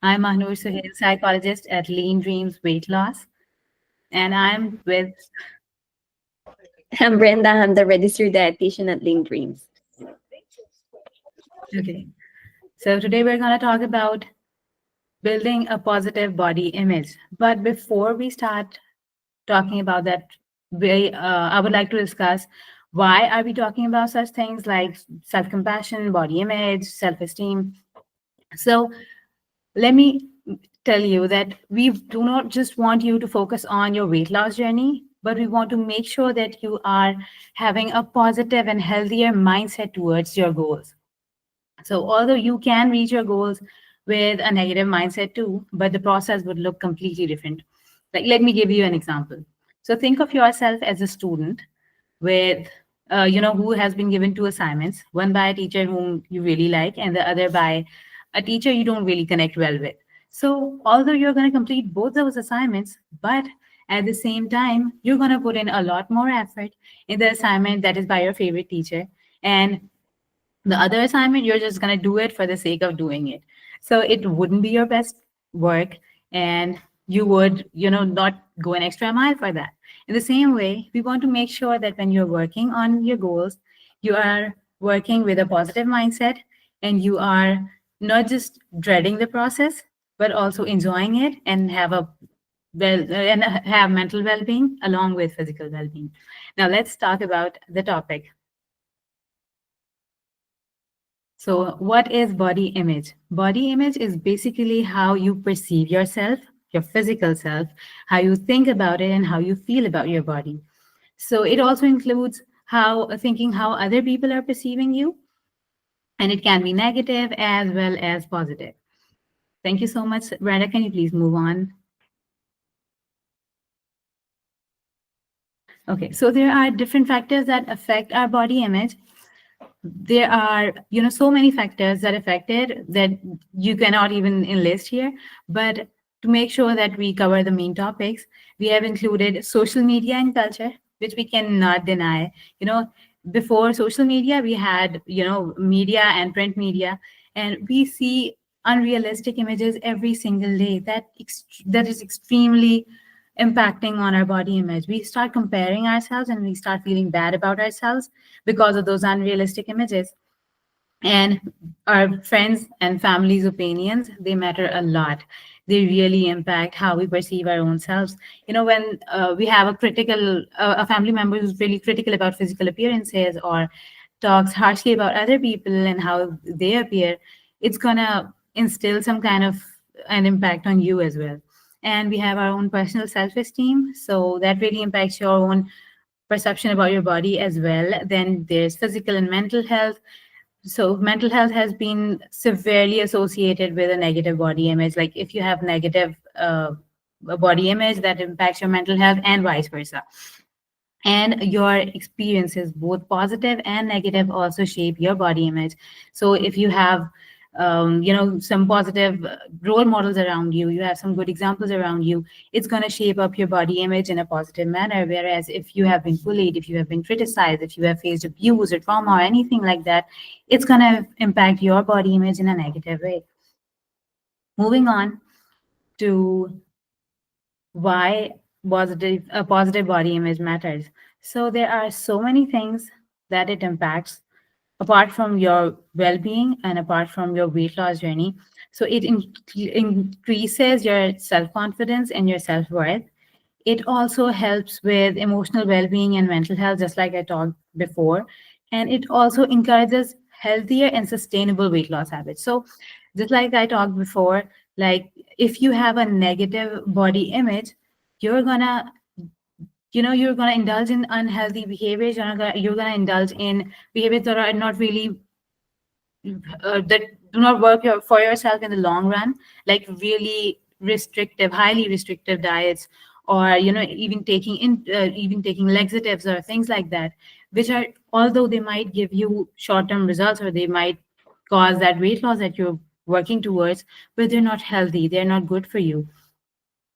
I'm Mahnoor Suhail, psychologist at Lean Dreams Weight Loss, and I'm with. I'm Brenda. I'm the registered dietitian at Link Dreams. Okay, so today we're going to talk about building a positive body image. But before we start talking about that, I would like to discuss why are we talking about such things like self-compassion, body image, self-esteem. So let me tell you that we do not just want you to focus on your weight loss journey, but we want to make sure that you are having a positive and healthier mindset towards your goals. So, although you can reach your goals with a negative mindset too, but the process would look completely different. Like, let me give you an example. So, think of yourself as a student with who has been given two assignments, one by a teacher whom you really like and the other by a teacher you don't really connect well with. So although you're going to complete both those assignments, but at the same time you're going to put in a lot more effort in the assignment that is by your favorite teacher, and the other assignment you're just going to do it for the sake of doing it. So it wouldn't be your best work, and you would not go an extra mile for that. In the same way, we want to make sure that when you're working on your goals, you are working with a positive mindset, and you are not just dreading the process but also enjoying it, and have mental well-being along with physical well-being. Now let's talk about the topic. So, what is body image? Body image is basically how you perceive yourself, your physical self, how you think about it, and how you feel about your body. So, it also includes how other people are perceiving you, and it can be negative as well as positive. Thank you so much, Brenda. Can you please move on? Okay, so there are different factors that affect our body image. There are so many factors that affect it that you cannot even enlist here, but to make sure that we cover the main topics, we have included social media and culture, which we cannot deny. Before social media we had media and print media, and we see unrealistic images every single day that is extremely impacting on our body image. We start comparing ourselves and we start feeling bad about ourselves because of those unrealistic images. And our friends and family's opinions, they matter a lot. They really impact how we perceive our own selves. When we have a family member who's really critical about physical appearances, or talks harshly about other people and how they appear, it's gonna instill some kind of an impact on you as well. And we have our own personal self-esteem, so that really impacts your own perception about your body as well. Then there's physical and mental health. So mental health has been severely associated with a negative body image. Like if you have negative body image, that impacts your mental health, and vice versa. And your experiences, both positive and negative, also shape your body image. So if you have some positive role models around you, you have some good examples around you, it's going to shape up your body image in a positive manner. Whereas if you have been bullied, if you have been criticized, if you have faced abuse or trauma or anything like that, it's going to impact your body image in a negative way. Moving on to why a positive body image matters. So there are so many things that it impacts apart from your well-being and apart from your weight loss journey. So it increases your self-confidence and your self-worth. It also helps with emotional well-being and mental health, just like I talked before. And it also encourages healthier and sustainable weight loss habits. So just like I talked before, like if you have a negative body image, you're gonna you're gonna indulge in unhealthy behaviors. You're gonna indulge in behaviors that are not really that do not work for yourself in the long run, like really restrictive, highly restrictive diets, or even taking laxatives or things like that, which are, although they might give you short-term results, or they might cause that weight loss that you're working towards, but they're not healthy, they're not good for you.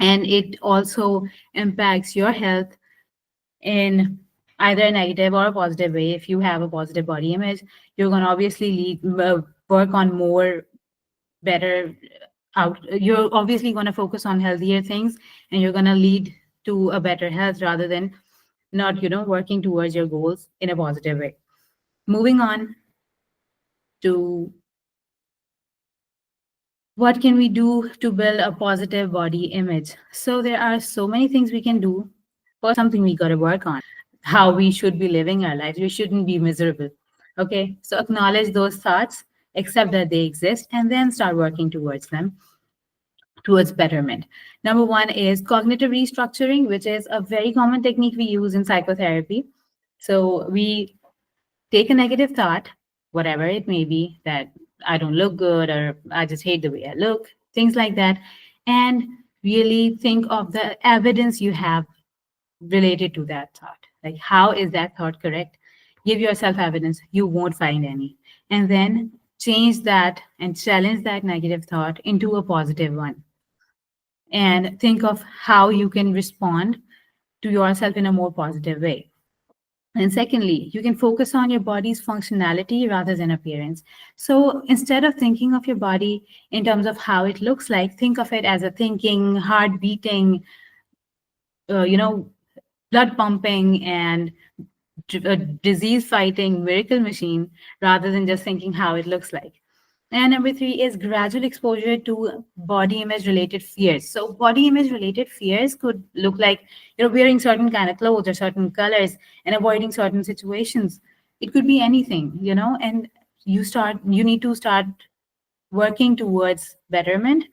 And it also impacts your health in either a negative or a positive way. If you have a positive body image, you're going to obviously work on more better out. You're obviously going to focus on healthier things, and you're going to lead to a better health rather than not, working towards your goals in a positive way. Moving on to what can we do to build a positive body image. So there are so many things we can do. First, something we got to work on, how we should be living our lives. We shouldn't be miserable. Okay, so acknowledge those thoughts, accept that they exist, and then start working towards them, towards betterment. Number one is cognitive restructuring, which is a very common technique we use in psychotherapy. So we take a negative thought, whatever it may be, that I don't look good or I just hate the way I look, things like that, and really think of the evidence you have related to that thought. Like, how is that thought correct? Give yourself evidence. You won't find any. And then change that and challenge that negative thought into a positive one. And think of how you can respond to yourself in a more positive way. And secondly, you can focus on your body's functionality rather than appearance. So instead of thinking of your body in terms of how it looks like, think of it as a thinking, heart beating, uh, you know, blood pumping, and a disease fighting miracle machine rather than just thinking how it looks like. And number three is gradual exposure to body image related fears. So body image related fears could look like you're wearing certain kind of clothes or certain colors and avoiding certain situations. It could be anything, and you need to start working towards betterment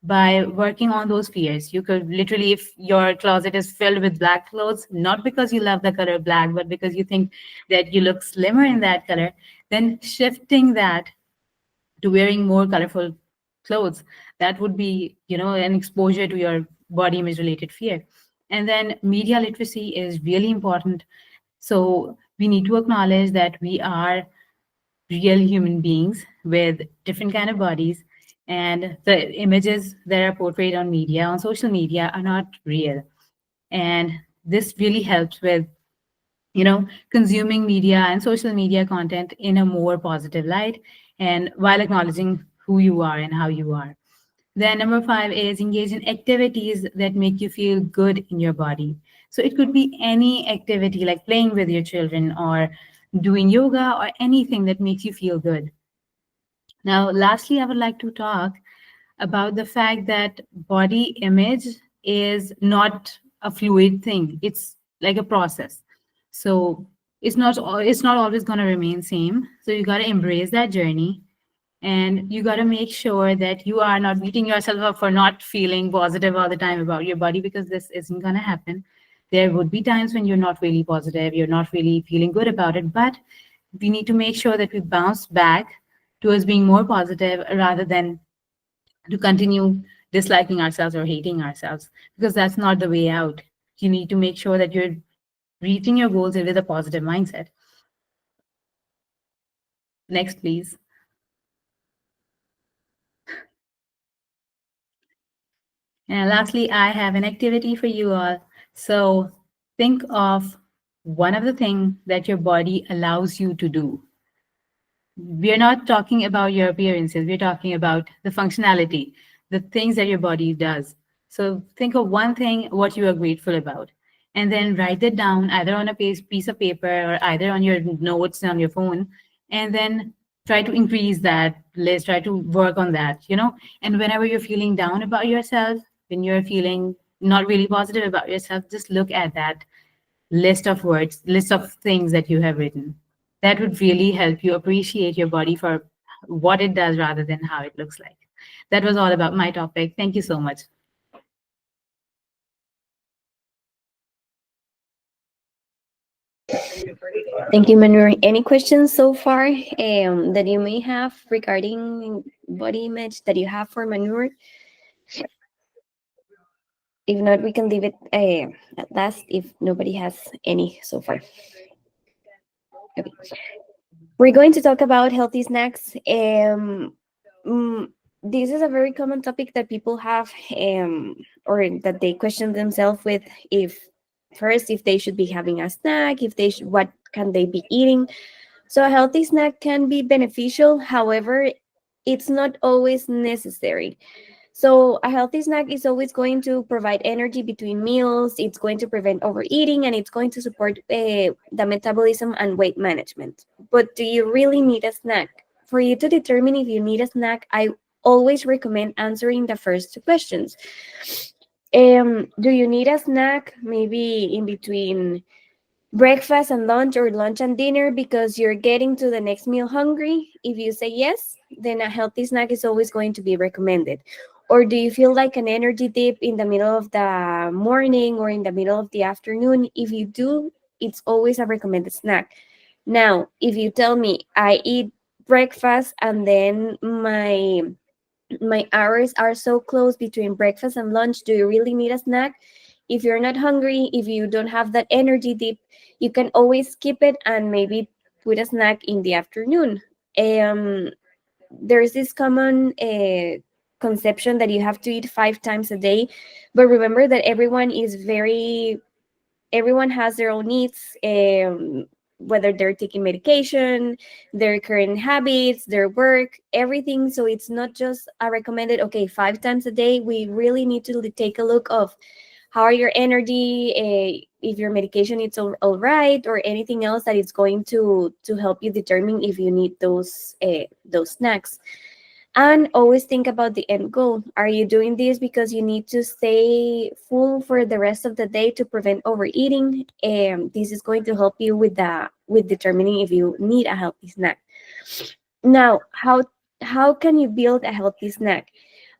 by working on those fears. You could literally, if your closet is filled with black clothes, not because you love the color black, but because you think that you look slimmer in that color, then shifting that to wearing more colorful clothes, that would be, an exposure to your body image related fear. And then media literacy is really important. So we need to acknowledge that we are real human beings with different kind of bodies, and the images that are portrayed on media, on social media, are not real. And this really helps with consuming media and social media content in a more positive light, and while acknowledging who you are and how you are. Then number five is engage in activities that make you feel good in your body. So it could be any activity like playing with your children or doing yoga or anything that makes you feel good. Now, lastly, I would like to talk about the fact that body image is not a fluid thing. It's like a process. So it's not always going to remain same. So you got to embrace that journey, and you got to make sure that you are not beating yourself up for not feeling positive all the time about your body, because this isn't going to happen. There would be times when you're not really positive, you're not really feeling good about it, but we need to make sure that we bounce back towards being more positive rather than to continue disliking ourselves or hating ourselves, because that's not the way out. You need to make sure that you're reaching your goals with a positive mindset. Next, please. And lastly, I have an activity for you all. So think of one of the things that your body allows you to do. We're not talking about your appearances, we're talking about the functionality, the things that your body does. So think of one thing what you are grateful about, and then write it down either on a piece of paper or either on your notes on your phone, and then try to increase that list, try to work on that, and whenever you're feeling down about yourself, when you're feeling not really positive about yourself, just look at that list of words, list of things that you have written. That would really help you appreciate your body for what it does rather than how it looks like. That was all about my topic. Thank you so much. Thank you, Manur. Any questions so far that you may have regarding body image that you have for Manur? If not, we can leave it at last if nobody has any so far. Okay. We're going to talk about healthy snacks. Mm, this is a very common topic that people have, or that they question themselves with. If first, if they should be having a snack, if they what can they be eating. So a healthy snack can be beneficial. However, it's not always necessary. So a healthy snack is always going to provide energy between meals. It's going to prevent overeating, and it's going to support the metabolism and weight management. But do you really need a snack? For you to determine if you need a snack, I always recommend answering the first two questions. Do you need a snack maybe in between breakfast and lunch, or lunch and dinner, because you're getting to the next meal hungry? If you say yes, then a healthy snack is always going to be recommended. Or do you feel like an energy dip in the middle of the morning or in the middle of the afternoon? If you do, it's always a recommended snack. Now, if you tell me I eat breakfast and then my hours are so close between breakfast and lunch, do you really need a snack? If you're not hungry, if you don't have that energy dip, you can always skip it and maybe put a snack in the afternoon. um there's this common conception that you have to eat 5 times a day, but remember that everyone has their own needs, whether they're taking medication, their current habits, their work, everything. So it's not just a recommended, okay, 5 times a day. We really need to take a look of how are your energy, if your medication is all right, or anything else that is going to help you determine if you need those snacks. And always think about the end goal. Are you doing this because you need to stay full for the rest of the day to prevent overeating? This is going to help you with determining if you need a healthy snack. Now, how can you build a healthy snack?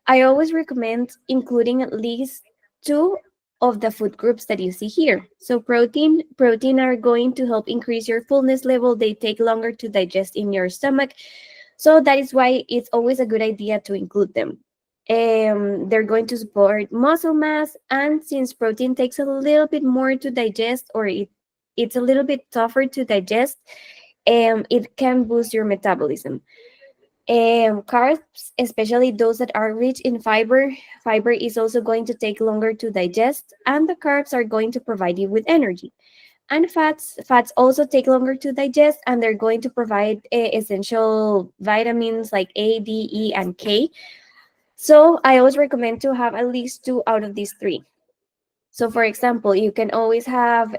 I always recommend including at least two of the food groups that you see here. So protein are going to help increase your fullness level. They take longer to digest in your stomach. So that is why it's always a good idea to include them. They're going to support muscle mass, and since protein takes a little bit more to digest, or it's a little bit tougher to digest, it can boost your metabolism. Carbs, especially those that are rich in fiber is also going to take longer to digest, and the carbs are going to provide you with energy. And fats also take longer to digest, and they're going to provide essential vitamins like A, D, E, and K. So I always recommend to have at least two out of these three. So, for example, you can always have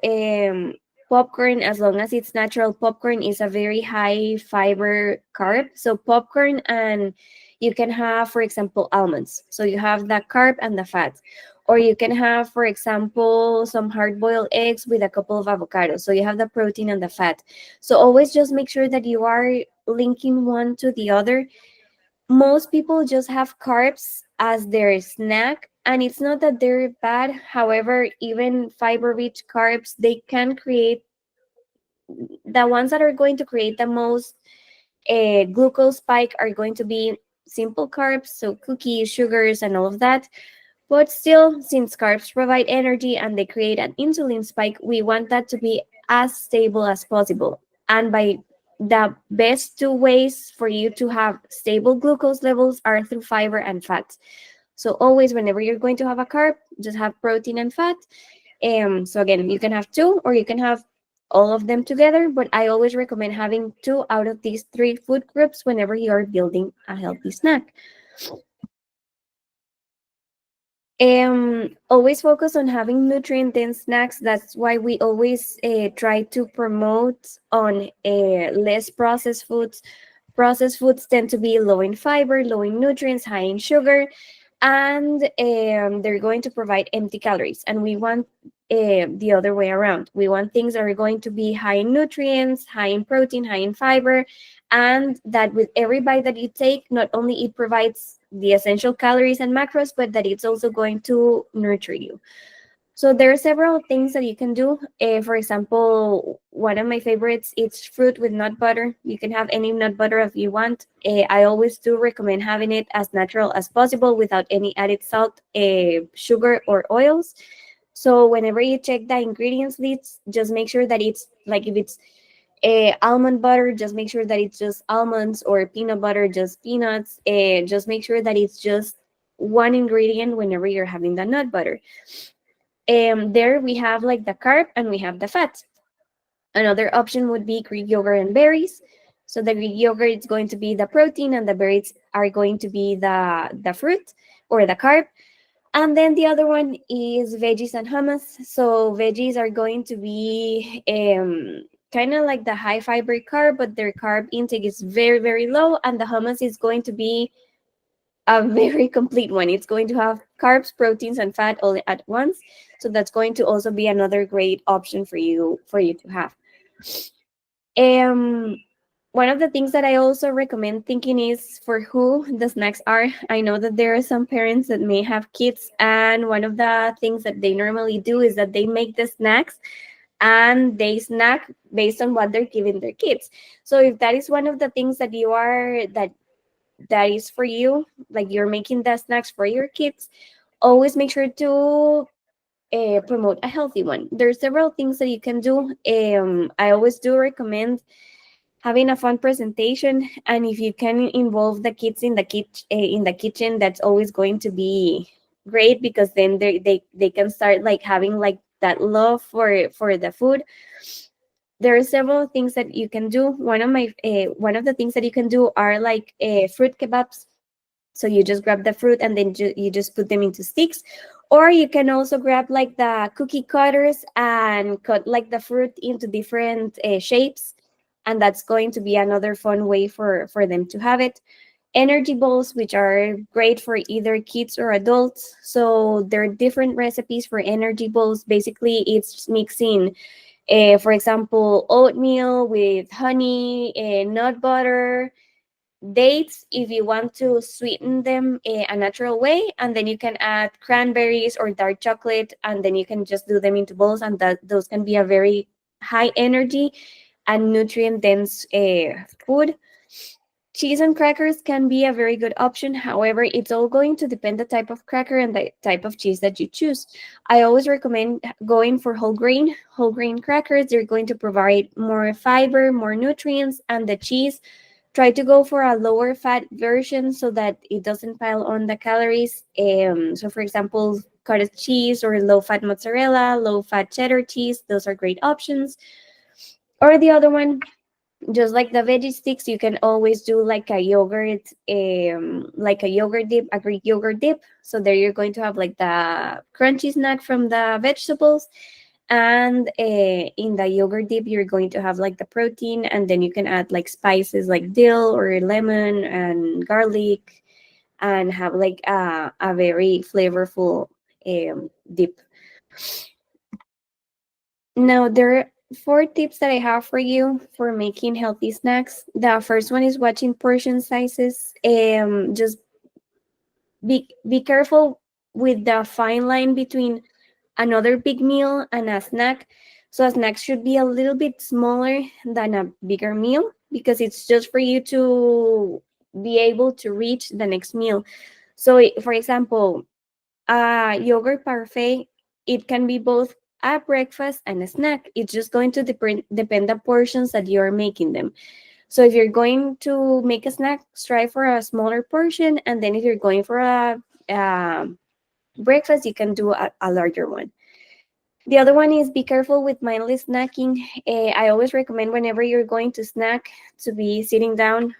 popcorn. As long as it's natural, popcorn is a very high fiber carb. So, popcorn, and you can have, for example, almonds. So, you have the carb and the fat. Or you can have, for example, some hard boiled eggs with a couple of avocados. So, you have the protein and the fat. So, always just make sure that you are linking one to the other. Most people just have carbs as their snack, and it's not that they're bad. However, even fiber rich carbs, they can create the ones that are going to create the most glucose spike are going to be simple carbs, so cookies, sugars, and all of that. But still, since carbs provide energy and they create an insulin spike, we want that to be as stable as possible. And by the best two ways for you to have stable glucose levels are through fiber and fat. So always, whenever you're going to have a carb, just have protein and fat. So again, you can have two, or you can have all of them together, but I always recommend having two out of these three food groups whenever you are building a healthy snack. Always focus on having nutrient dense snacks. That's why we always try to promote on less processed foods. Processed foods tend to be low in fiber, low in nutrients, high in sugar, and they're going to provide empty calories. And we want the other way around. We want things that are going to be high in nutrients, high in protein, high in fiber, and that with every bite that you take, not only it provides the essential calories and macros, but that it's also going to nurture you. So there are several things that you can do. For example, one of my favorites is fruit with nut butter. You can have any nut butter if you want. I always do recommend having it as natural as possible without any added salt, sugar, or oils. So whenever you check the ingredients list, just make sure that it's like, if it's almond butter, just make sure that it's just almonds, or peanut butter, just peanuts. Just make sure that it's just one ingredient whenever you're having the nut butter. There we have like the carb and we have the fat. Another option would be Greek yogurt and berries. So the Greek yogurt is going to be the protein, and the berries are going to be the fruit. or the carb. And then the other one is veggies and hummus. So veggies are going to be kind of like the high fiber carb, but their carb intake is very, very low. And the hummus is going to be a very complete one. It's going to have carbs, proteins, and fat all at once. So that's going to also be another great option for you to have. Um, One of the things that I also recommend thinking is for who the snacks are. I know that there are some parents that may have kids, and one of the things that they normally do is that they make the snacks and they snack based on what they're giving their kids. So if that is one of the things that you are that is for you, like you're making the snacks for your kids, always make sure to promote a healthy one. There's several things that you can do. I always do recommend having a fun presentation, and if you can involve the kids in the kitchen, that's always going to be great, because then they can start like having like that love for the food. There are several things that you can do. One of the things that you can do are like fruit kebabs. So you just grab the fruit and then you just put them into sticks, or you can also grab like the cookie cutters and cut like the fruit into different shapes, and that's going to be another fun way for them to have it. Energy bowls, which are great for either kids or adults. So there are different recipes for energy bowls. Basically, it's mixing for example, oatmeal with honey, nut butter, dates if you want to sweeten them a natural way, and then you can add cranberries or dark chocolate, and then you can just do them into bowls, and those can be a very high energy and nutrient dense food. Cheese and crackers can be a very good option. However, it's all going to depend the type of cracker and the type of cheese that you choose. I always recommend going for whole grain crackers. They're going to provide more fiber, more nutrients, and the cheese, try to go for a lower fat version so that it doesn't pile on the calories. So for example, cottage cheese or low fat mozzarella, low fat cheddar cheese, those are great options. Or the other one, just like the veggie sticks, you can always do like a yogurt dip, a Greek yogurt dip. So there you're going to have like the crunchy snack from the vegetables, and in the yogurt dip you're going to have like the protein, and then you can add like spices like dill or lemon and garlic, and have like a very flavorful dip. Now, there are four tips that I have for you for making healthy snacks. The first one is watching portion sizes. Just be careful with the fine line between another big meal and a snack. So a snack should be a little bit smaller than a bigger meal, because it's just for you to be able to reach the next meal. So, for example, a yogurt parfait, it can be both a breakfast and a snack. It's just going to depend the portions that you're making them. So if you're going to make a snack, strive for a smaller portion, and then if you're going for a breakfast, you can do a larger one. The other one is be careful with mindless snacking. I always recommend whenever you're going to snack to be sitting down,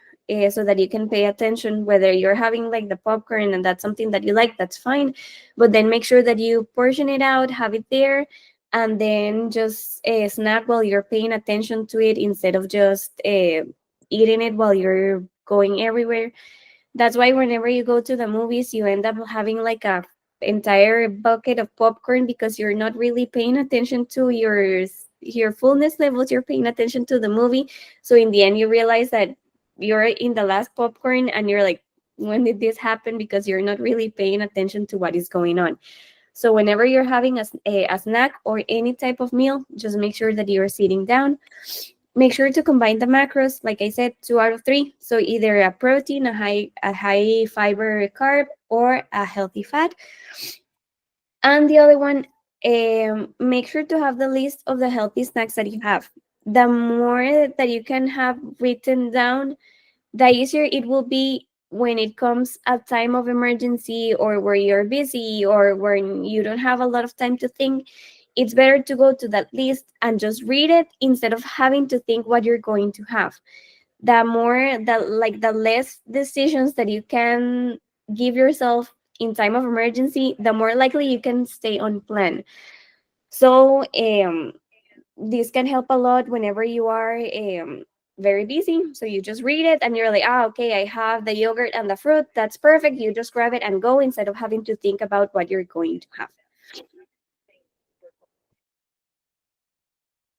so that you can pay attention. Whether you're having like the popcorn and that's something that you like, that's fine. But then make sure that you portion it out, have it there, and then just snack while you're paying attention to it, instead of just eating it while you're going everywhere. That's why whenever you go to the movies, you end up having like a entire bucket of popcorn, because you're not really paying attention to your fullness levels. You're paying attention to the movie. So in the end, you realize that you're in the last popcorn, and you're like, when did this happen? Because you're not really paying attention to what is going on. So whenever you're having a snack or any type of meal, just make sure that you're sitting down. Make sure to combine the macros, like I said, 2 out of 3. So either a protein, a high fiber carb, or a healthy fat. And the other one, make sure to have the list of the healthy snacks that you have. The more that you can have written down, the easier it will be when it comes a time of emergency, or where you're busy, or when you don't have a lot of time to think. It's better to go to that list and just read it, instead of having to think what you're going to have. The less decisions that you can give yourself in time of emergency, the more likely you can stay on plan. So this can help a lot whenever you are very busy. So you just read it and you're like, ah, okay, I have the yogurt and the fruit. That's perfect. You just grab it and go instead of having to think about what you're going to have.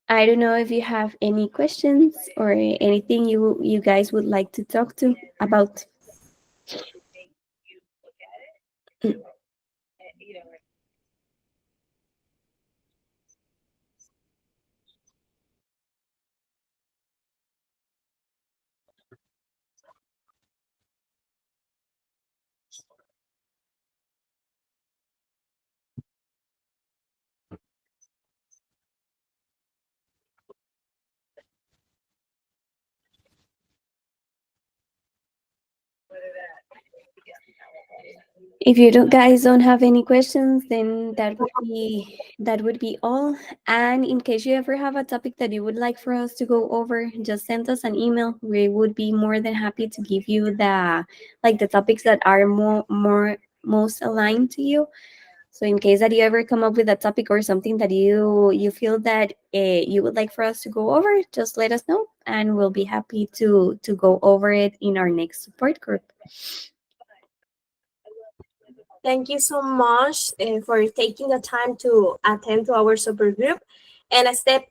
I don't know if you have any questions or anything you guys would like to talk to about. If you don't, guys don't have any questions, then that would be all. And in case you ever have a topic that you would like for us to go over, just send us an email. We would be more than happy to give you the topics that are more most aligned to you. So in case that you ever come up with a topic or something that you feel that you would like for us to go over, just let us know, and we'll be happy to go over it in our next support group. Thank you so much for taking the time to attend to our super group, and stay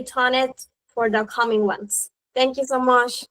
tuned for the coming ones. Thank you so much.